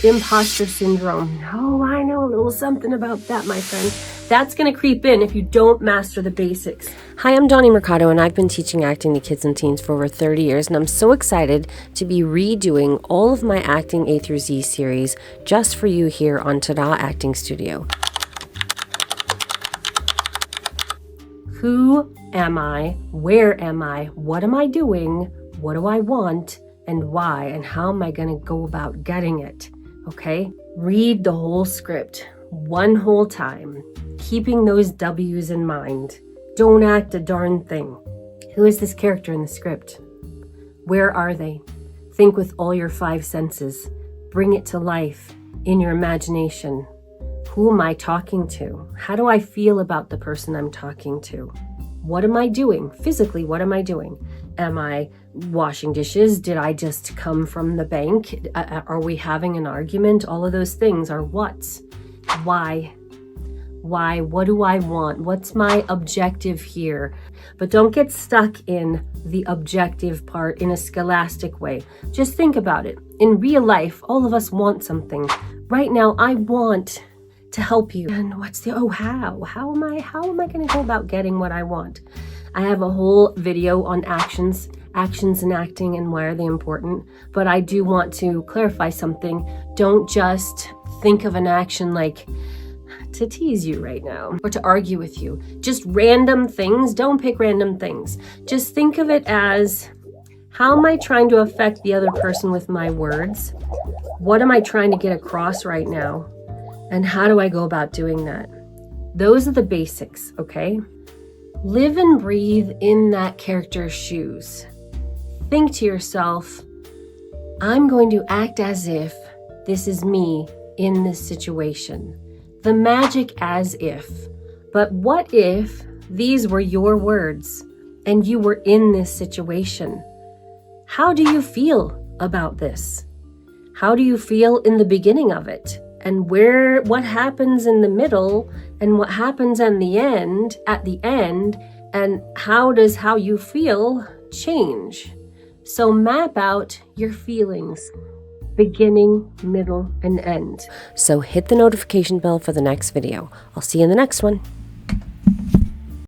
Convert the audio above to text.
Imposter syndrome. Oh, I know a little something about that, my friend. That's going to creep in if you don't master the basics. Hi, I'm Donnie Mercado, and I've been teaching acting to kids and teens for over 30 years, and I'm so excited to be redoing all of my Acting A through Z series just for you here on TADA Acting Studio. Who am I? Where am I? What am I doing? What do I want? And why? And how am I going to go about getting it? Okay? Read the whole script one whole time, keeping those W's in mind. Don't act a darn thing. Who is this character in the script? Where are they? Think with all your 5 senses. Bring it to life in your imagination. Who am I talking to? How do I feel about the person I'm talking to? What am I doing? Physically, what am I doing? Am I washing dishes? Did I just come from the bank? Are we having an argument? All of those things are what's. Why? Why? What do I want? What's my objective here? But don't get stuck in the objective part in a scholastic way. Just think about it. In real life, all of us want something. Right now, I want to help you. And what's the, how? How am I going to go about getting what I want? I have a whole video on actions in acting and why are they important. But I do want to clarify something. Don't just think of an action like to tease you right now or to argue with you. Just random things. Don't pick random things. Just think of it as, how am I trying to affect the other person with my words? What am I trying to get across right now? And how do I go about doing that? Those are the basics, okay? Live and breathe in that character's shoes. Think to yourself, I'm going to act as if this is me in this situation. The magic as if. But what if these were your words and you were in this situation? How do you feel about this? How do you feel in the beginning of it? And what happens in the middle and what happens at the end, and how does how you feel change? So map out your feelings, beginning, middle, and end. So hit the notification bell for the next video. I'll see you in the next one.